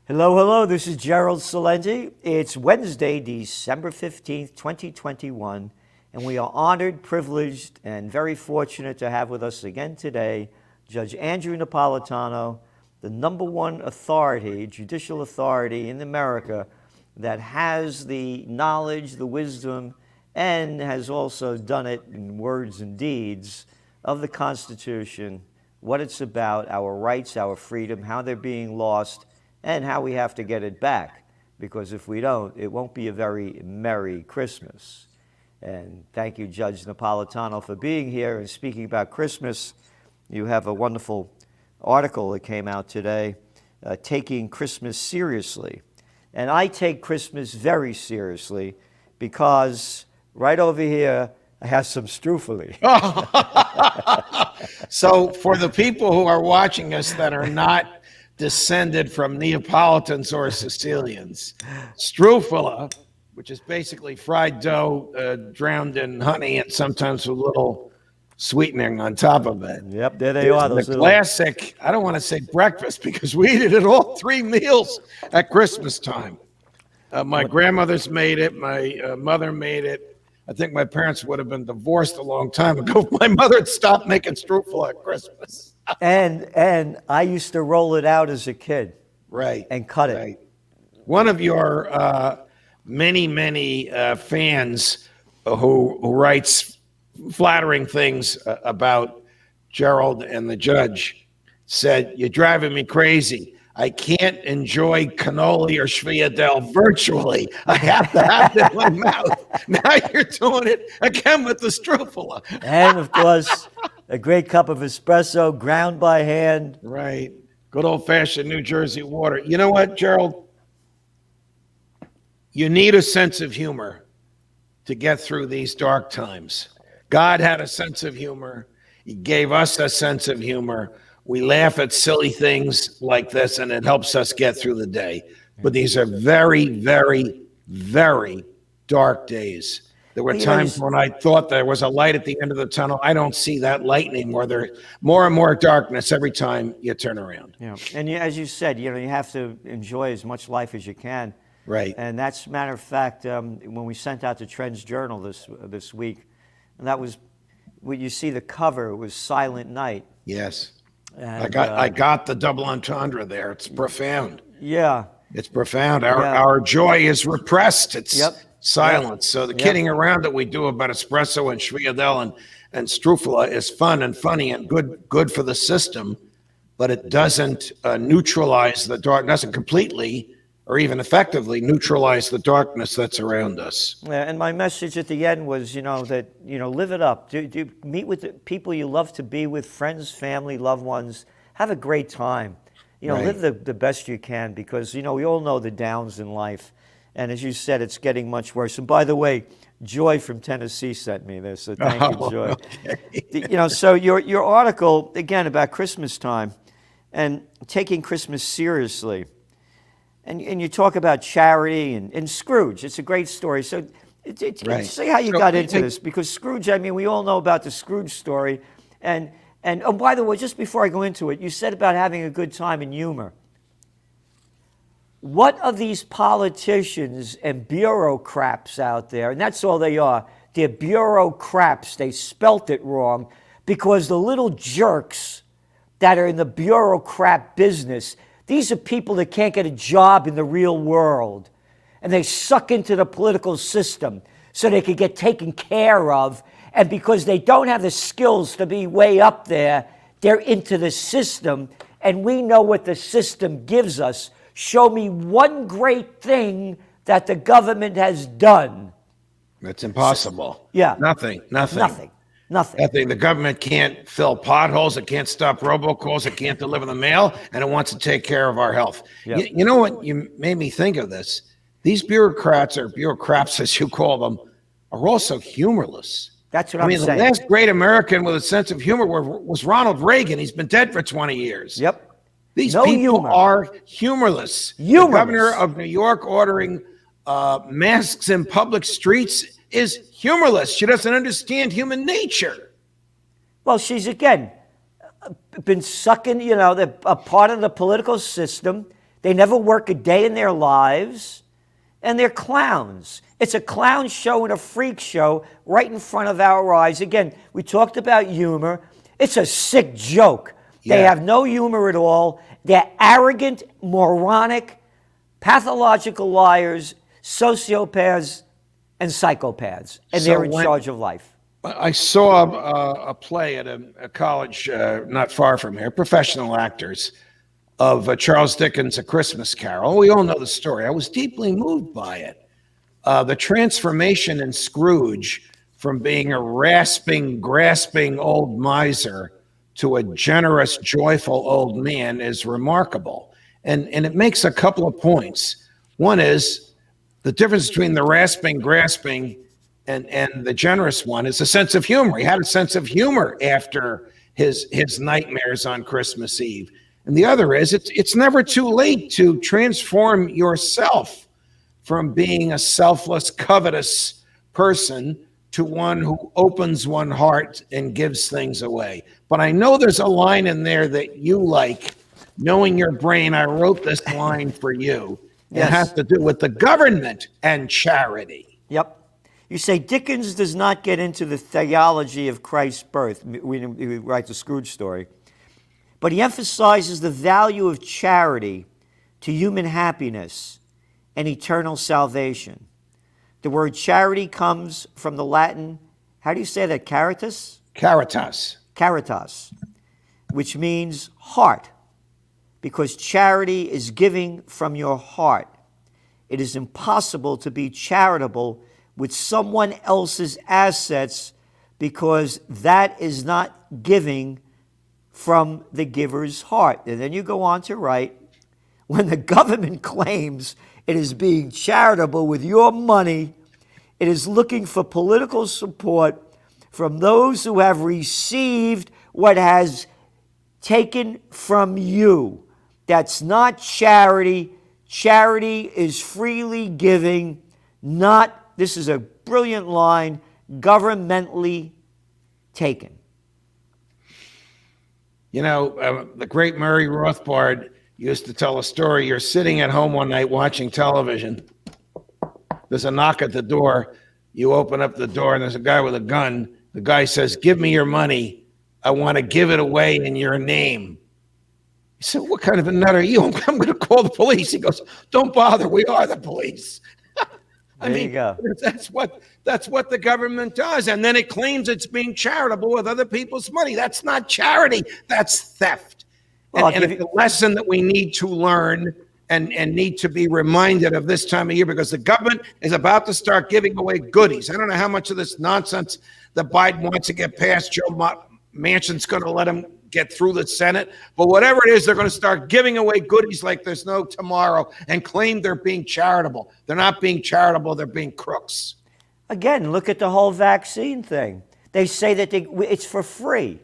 Hello, hello. This is Gerald Celente. It's Wednesday, December 15th, 2021, and we are honored, privileged, and very fortunate to have with us again today Judge Andrew Napolitano, the number one authority, judicial authority in America that has the knowledge, the wisdom, and has also done it in words and deeds of the Constitution, what it's about, our rights, our freedom, how they're being lost, and how we have to get it back, because if we don't, it won't be a very Merry Christmas. And thank you, Judge Napolitano, for being here and speaking about Christmas. You have a wonderful article that came out today, Taking Christmas Seriously. And I take Christmas very seriously because right over here, I have some strufoli. So for the people who are watching us that are not descended from Neapolitans or Sicilians, strufoli, which is basically fried dough drowned in honey and sometimes with a little sweetening on top of it. Yep, there they are. The classic, I don't want to say breakfast because we eat it at all three meals at Christmas time. My grandmother's made it. My mother made it. I think my parents would have been divorced a long time ago if my mother had stopped making strufel at Christmas. And I used to roll it out as a kid. Right. And cut it. Right. One of your many fans who writes flattering things about Gerald and the judge said, "You're driving me crazy. I can't enjoy cannoli or Sviadel virtually. I have to have it in my mouth." Now you're doing it again with the strufel. And of course, a great cup of espresso ground by hand. Right. Good old-fashioned New Jersey water. You know what, Gerald? You need a sense of humor to get through these dark times. God had a sense of humor. He gave us a sense of humor. We laugh at silly things like this, and it helps us get through the day. But these are very, very, very dark days. There were times when I thought there was a light at the end of the tunnel. I don't see that light anymore. There's more and more darkness every time you turn around. Yeah, and as you said, you have to enjoy as much life as you can. Right. And that's, matter of fact, when we sent out the Trends Journal this week, and that was, when you see the cover, it was Silent Night. Yes. And, I got the double entendre there. It's profound. Yeah. It's profound. Our joy is repressed. It's silence. So the kidding around that we do about espresso and Sviadel and strufel is fun and funny and good for the system, but it doesn't neutralize the dark, doesn't completely or even effectively neutralize the darkness that's around us. Yeah, and my message at the end was, that, live it up. Do meet with the people you love to be with, friends, family, loved ones. Have a great time. Live the best you can, because, we all know the downs in life. And as you said, it's getting much worse. And by the way, Joy from Tennessee sent me this, so thank you, Joy. Okay. So your article, again, about Christmas time and taking Christmas seriously. And you talk about charity and Scrooge. It's a great story. So say how you got into this, because Scrooge, we all know about the Scrooge story. And oh, by the way, just before I go into it, you said about having a good time and humor. What are these politicians and bureaucrats out there, and that's all they are, they're bureaucrats, they spelt it wrong, because the little jerks that are in the bureaucrat business, these are people that can't get a job in the real world, and they suck into the political system so they can get taken care of, and because they don't have the skills to be way up there, they're into the system, and we know what the system gives us. Show me one great thing that the government has done. It's impossible. Yeah. Nothing. The government can't fill potholes. It can't stop robocalls. It can't deliver the mail, and it wants to take care of our health. Yep. You know what? You made me think of this. These bureaucrats, or bureaucrats as you call them, are also humorless. That's what I'm saying. The last great American with a sense of humor was Ronald Reagan. He's been dead for 20 years. Yep. These people are humorless. The governor of New York ordering masks in public streets is humorless. She doesn't understand human nature. Well, she's, again, been sucking, they're a part of the political system. They never work a day in their lives, and they're clowns. It's a clown show and a freak show right in front of our eyes. Again, we talked about humor. It's a sick joke. They have no humor at all. They're arrogant, moronic, pathological liars, sociopaths, and psychopaths, and they're in charge of life. I saw a play at a college not far from here, professional actors, of Charles Dickens' A Christmas Carol. We all know the story. I was deeply moved by it. The transformation in Scrooge from being a rasping, grasping old miser to a generous, joyful old man is remarkable. And it makes a couple of points. One is the difference between the rasping, grasping, and the generous one is a sense of humor. He had a sense of humor after his nightmares on Christmas Eve. And the other is it's never too late to transform yourself from being a selfless, covetous person to one who opens one heart and gives things away. But I know there's a line in there that you like. Knowing your brain, I wrote this line for you. Yes. It has to do with the government and charity. Yep. You say Dickens does not get into the theology of Christ's birth. We write the Scrooge story. But he emphasizes the value of charity to human happiness and eternal salvation. The word charity comes from the Latin, how do you say that, caritas? Caritas. Caritas, which means heart, because charity is giving from your heart. It is impossible to be charitable with someone else's assets because that is not giving from the giver's heart. And then you go on to write, when the government claims it is being charitable with your money, it is looking for political support from those who have received what has taken from you. That's not charity. Charity is freely giving, not, this is a brilliant line, governmentally taken. You know, the great Murray Rothbard used to tell a story. You're sitting at home one night watching television. There's a knock at the door. You open up the door and there's a guy with a gun. The guy says, "Give me your money. I want to give it away in your name." He said, "What kind of a nut are you?" "I'm going to call the police." He goes, "Don't bother. We are the police." There you go. That's what the government does. And then it claims it's being charitable with other people's money. That's not charity. That's theft. Well, and it's a lesson that we need to learn and need to be reminded of this time of year, because the government is about to start giving away goodies. I don't know how much of this nonsense that Biden wants to get past. Joe Manchin's going to let him get through the Senate. But whatever it is, they're going to start giving away goodies like there's no tomorrow and claim they're being charitable. They're not being charitable. They're being crooks. Again, look at the whole vaccine thing. They say that it's for free.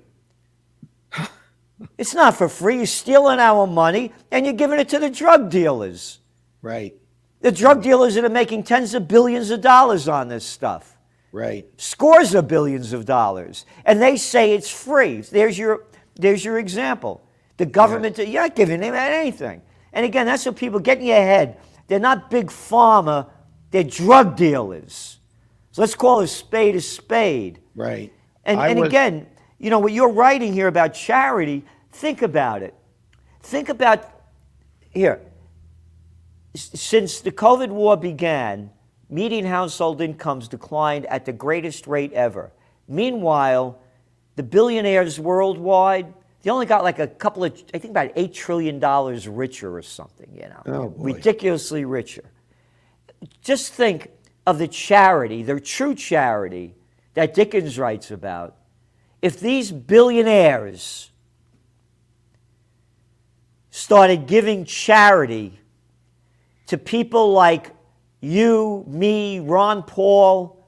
It's not for free. You're stealing our money and you're giving it to the drug dealers. Right. The drug dealers that are making tens of billions of dollars on this stuff. Right. Scores of billions of dollars. And they say it's free. There's your example. The government, yes. You're not giving them anything. And again, that's what people get in your head. They're not big pharma. They're drug dealers. So let's call a spade a spade. Right. And again, you know, what you're writing here about charity, think about it. Think about, here, since the COVID war began, median household incomes declined at the greatest rate ever. Meanwhile, the billionaires worldwide, they only got like a couple of, I think about $8 trillion richer or something, you know. Oh, boy. Ridiculously richer. Just think of the charity, the true charity that Dickens writes about. If these billionaires started giving charity to people like you, me, Ron Paul,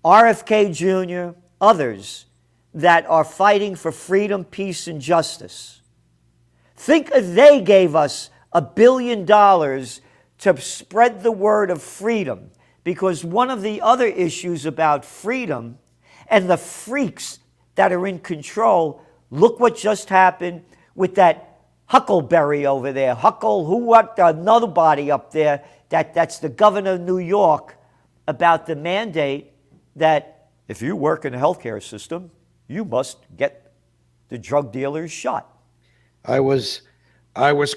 RFK Jr., others that are fighting for freedom, peace, and justice. Think if they gave us $1 billion to spread the word of freedom, because one of the other issues about freedom and the freaks that are in control Look what just happened with that Huckleberry over there. Another body up there, that's the governor of New York, about the mandate that if you work in the healthcare system, you must get the drug dealers shot. I was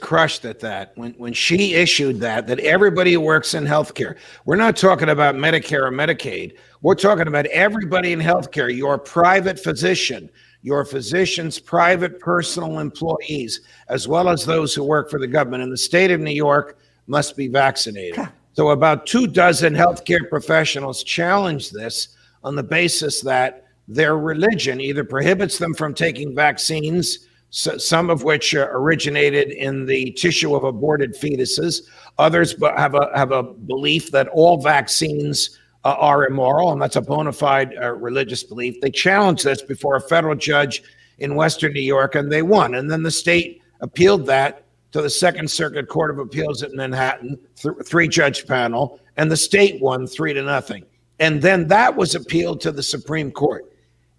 crushed at that when she issued that everybody who works in healthcare, we're not talking about Medicare or Medicaid. We're talking about everybody in healthcare, your private physician, your physician's private personal employees, as well as those who work for the government in the state of New York must be vaccinated. So about 24 healthcare professionals challenged this on the basis that their religion either prohibits them from taking vaccines, some of which originated in the tissue of aborted fetuses. Others have a belief that all vaccines are immoral, and that's a bona fide religious belief. They challenged this before a federal judge in Western New York, and they won. And then the state appealed that to the Second Circuit Court of Appeals at Manhattan, three-judge panel, and the state won 3-0. And then that was appealed to the Supreme Court.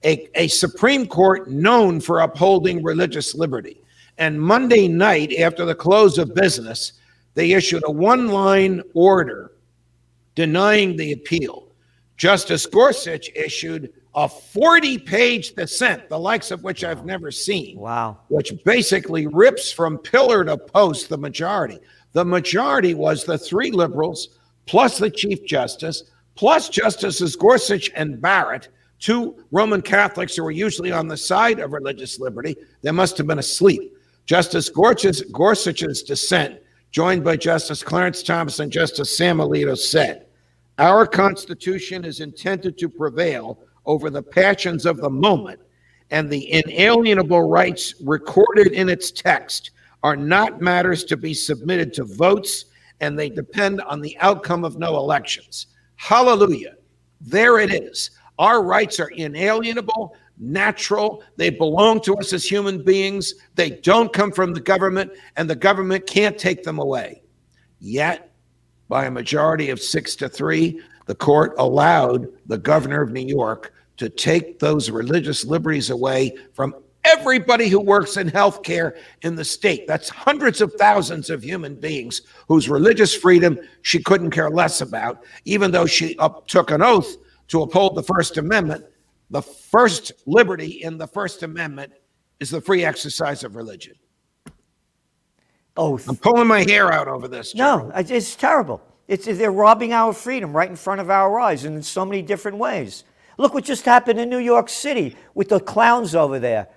A Supreme Court known for upholding religious liberty. And Monday night, after the close of business, they issued a one-line order denying the appeal. Justice Gorsuch issued a 40-page dissent, the likes of which I've never seen. Wow. Which basically rips from pillar to post the majority. The majority was the three liberals, plus the Chief Justice, plus Justices Gorsuch and Barrett, two Roman Catholics who were usually on the side of religious liberty. They must have been asleep. Justice Gorsuch's dissent, joined by Justice Clarence Thomas and Justice Sam Alito, said, "Our Constitution is intended to prevail over the passions of the moment, and the inalienable rights recorded in its text are not matters to be submitted to votes, and they depend on the outcome of no elections." Hallelujah. There it is. Our rights are inalienable, natural. They belong to us as human beings. They don't come from the government, and the government can't take them away. Yet, by a majority of 6-3, the court allowed the governor of New York to take those religious liberties away from everybody who works in healthcare in the state. That's hundreds of thousands of human beings whose religious freedom she couldn't care less about, even though she took an oath to uphold the First Amendment. The first liberty in the First Amendment is the free exercise of religion. Oath. I'm pulling my hair out over this, Gerald. No, it's terrible. They're robbing our freedom right in front of our eyes and in so many different ways. Look what just happened in New York City with the clowns over there.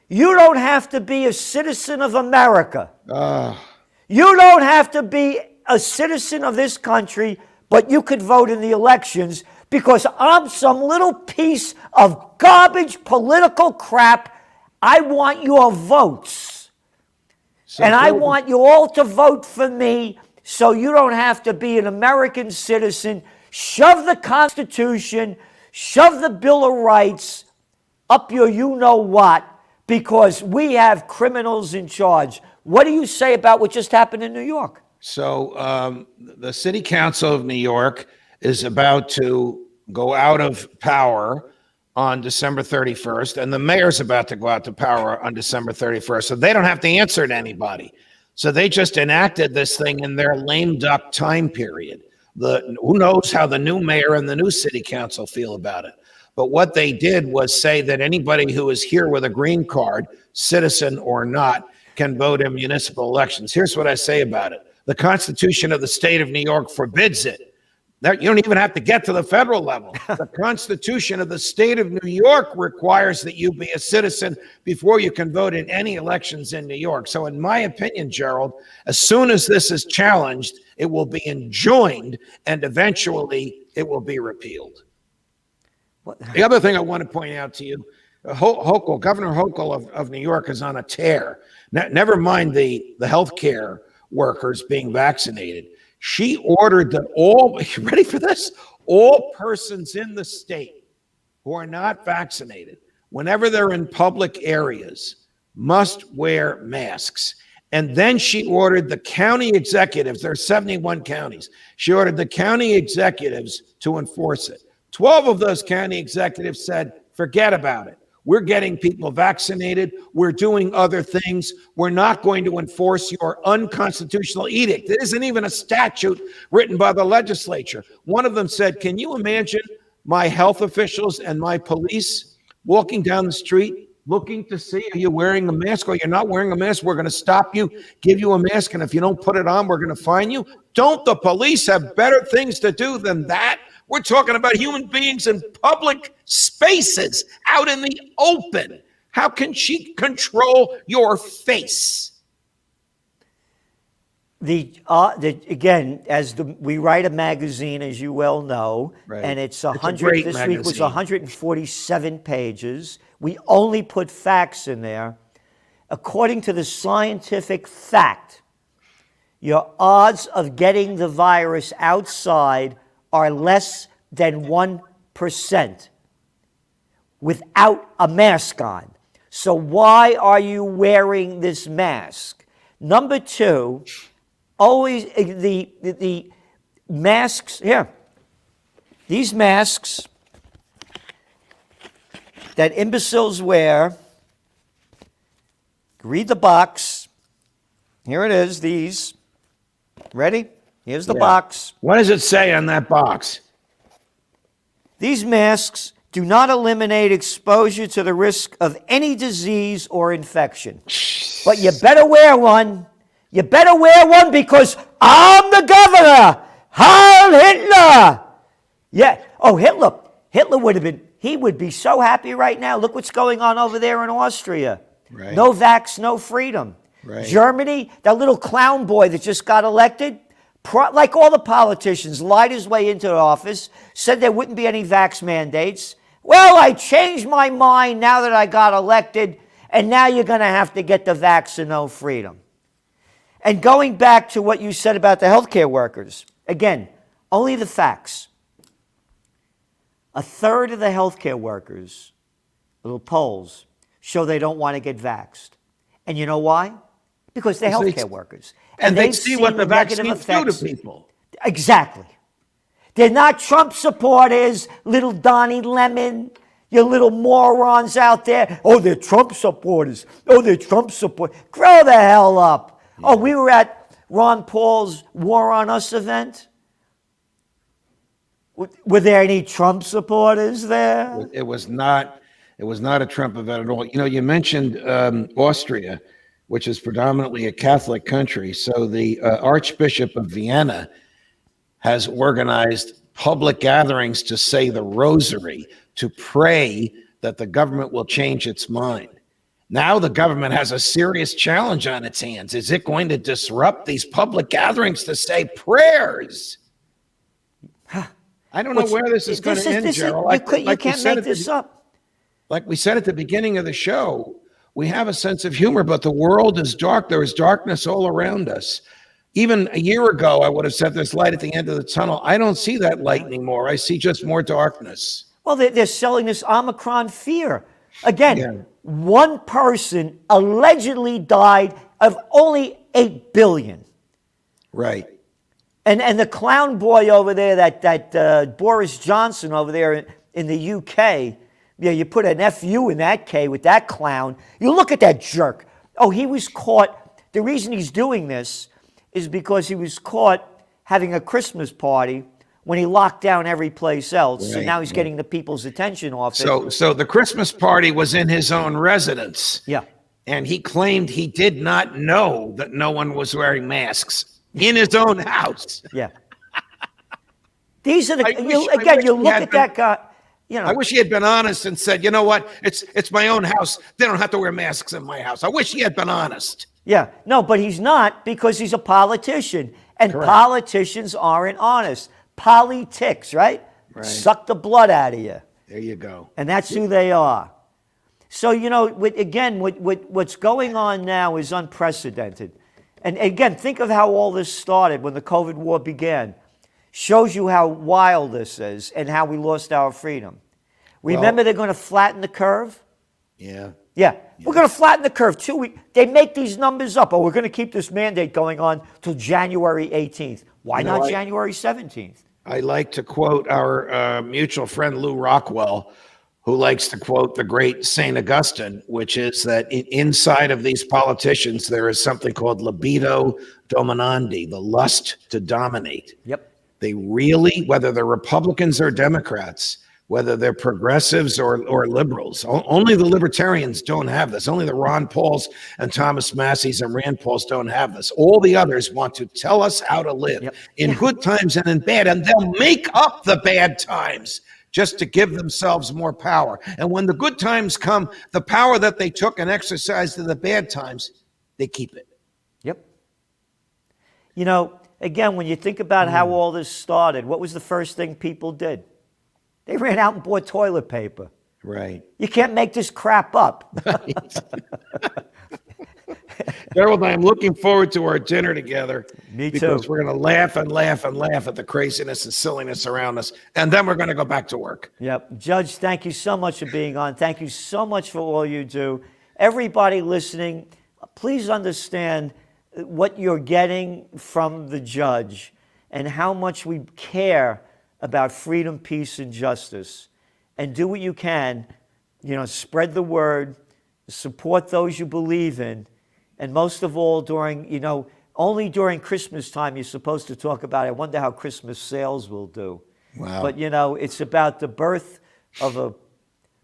You don't have to be a citizen of America. You don't have to be a citizen of this country, but you could vote in the elections because I'm some little piece of garbage political crap. I want your votes. And I want you all to vote for me so you don't have to be an American citizen. Shove the Constitution, shove the Bill of Rights up your you-know-what, because we have criminals in charge. What do you say about what just happened in New York? So the City Council of New York is about to go out of power on December 31st, and the mayor's about to go out to power on December 31st. So they don't have to answer to anybody. So they just enacted this thing in their lame duck time period. Who knows how the new mayor and the new city council feel about it. But what they did was say that anybody who is here with a green card, citizen or not, can vote in municipal elections. Here's what I say about it. The Constitution of the state of New York forbids it. You don't even have to get to the federal level. The Constitution of the state of New York requires that you be a citizen before you can vote in any elections in New York. So in my opinion, Gerald, as soon as this is challenged, it will be enjoined and eventually it will be repealed. What? The other thing I want to point out to you, Governor Hochul of New York is on a tear. Never mind the healthcare workers being vaccinated. She ordered that all, you ready for this? All persons in the state who are not vaccinated, whenever they're in public areas, must wear masks. And then she ordered the county executives, there are 71 counties, she ordered the county executives to enforce it. 12 of those county executives said, forget about it. We're getting people vaccinated. We're doing other things. We're not going to enforce your unconstitutional edict. It isn't even a statute written by the legislature. One of them said, can you imagine my health officials and my police walking down the street looking to see, are you wearing a mask or you're not wearing a mask? We're going to stop you, give you a mask, and if you don't put it on, we're going to fine you. Don't the police have better things to do than that? We're talking about human beings in public spaces, out in the open. How can she control your face? Again, we write a magazine, as you well know, right. And it's a 100. great This magazine. week was 147 pages. We only put facts in there. According to the scientific fact, your odds of getting the virus outside are less than 1% without a mask on. So why are you wearing this mask? Number two, always the masks here. These masks that imbeciles wear. Read the box. Here it is, these. Ready? Here's the box. What does it say on that box? These masks do not eliminate exposure to the risk of any disease or infection. But you better wear one. You better wear one because I'm the governor. Heil Hitler. Yeah. Oh, Hitler he would be so happy right now. Look what's going on over there in Austria. Right. No vax, no freedom. Right. Germany, that little clown boy that just got elected, like all the politicians, lied his way into office, said there wouldn't be any vax mandates. Well, I changed my mind now that I got elected, and now you're going to have to get the vax and no freedom. And going back to what you said about the healthcare workers, again, only the facts. A third of the healthcare workers, little polls, show they don't want to get vaxxed. And you know why? Because they're healthcare workers. And they see what the vaccines do to people. Exactly. They're not Trump supporters, little Donnie Lemon, you little morons out there. Oh, they're Trump supporters. Oh, they're Trump supporters. Grow the hell up. Yeah. Oh, we were at Ron Paul's War on Us event. Were there any Trump supporters there? It was not a Trump event at all. You know, you mentioned Austria, which is predominantly a Catholic country. So the Archbishop of Vienna has organized public gatherings to say the rosary, to pray that the government will change its mind. Now the government has a serious challenge on its hands. Is it going to disrupt these public gatherings to say prayers? I don't know where this is going to end, Gerald. You can't make this up. Like we said at the beginning of the show, we have a sense of humor, but the world is dark. There is darkness all around us. Even a year ago, I would have said there's light at the end of the tunnel. I don't see that light anymore. I see just more darkness. Well, they're selling this Omicron fear. Again, one person allegedly died of only 8 billion. Right. And the clown boy over there, that Boris Johnson over there in the UK, yeah, you put an FU in that K with that clown. You look at that jerk. Oh, he was caught. The reason he's doing this is because he was caught having a Christmas party when he locked down every place else. Right. And now he's getting the people's attention off it. So the Christmas party was in his own residence. Yeah. And he claimed he did not know that no one was wearing masks in his own house. Yeah. These are you look at that guy. You know, I wish he had been honest and said, you know what, it's my own house. They don't have to wear masks in my house. I wish he had been honest. Yeah, no, but he's not because he's a politician. And Correct. Politicians aren't honest. Politics, right? Suck the blood out of you. There you go. And that's who they are. So, you know, what's going on now is unprecedented. And again, think of how all this started when the COVID war began. Shows you how wild this is and how we lost our freedom. Remember, they're going to flatten the curve? Yeah. Yeah. We're going to flatten the curve. They make these numbers up. Oh, we're going to keep this mandate going on till January 18th. Why not January 17th? I like to quote our mutual friend Lou Rockwell, who likes to quote the great St. Augustine, which is that inside of these politicians, there is something called libido dominandi, the lust to dominate. Yep. They really, whether they're Republicans or Democrats, whether they're progressives or liberals, only the libertarians don't have this. Only the Ron Pauls and Thomas Masseys and Rand Pauls don't have this. All the others want to tell us how to live in good times and in bad, and they'll make up the bad times just to give themselves more power. And when the good times come, the power that they took and exercised in the bad times, they keep it. Yep. You know, again, when you think about how all this started, what was the first thing people did? They ran out and bought toilet paper. Right. You can't make this crap up. Gerald, I'm looking forward to our dinner together. Me too. Because we're going to laugh and laugh and laugh at the craziness and silliness around us. And then we're going to go back to work. Yep. Judge, thank you so much for being on. Thank you so much for all you do. Everybody listening, please understand what you're getting from the judge and how much we care about freedom, peace, and justice. And do what you can, spread the word, support those you believe in. And most of all, only during Christmas time, you're supposed to talk about it. I wonder how Christmas sales will do. Wow. But, it's about the birth of a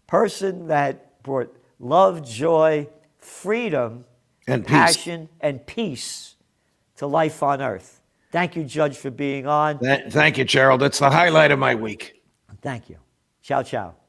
person that brought love, joy, freedom, and passion, and peace to life on earth. Thank you, Judge, for being on. Thank you, Gerald. It's the highlight of my week. Thank you. Ciao, ciao.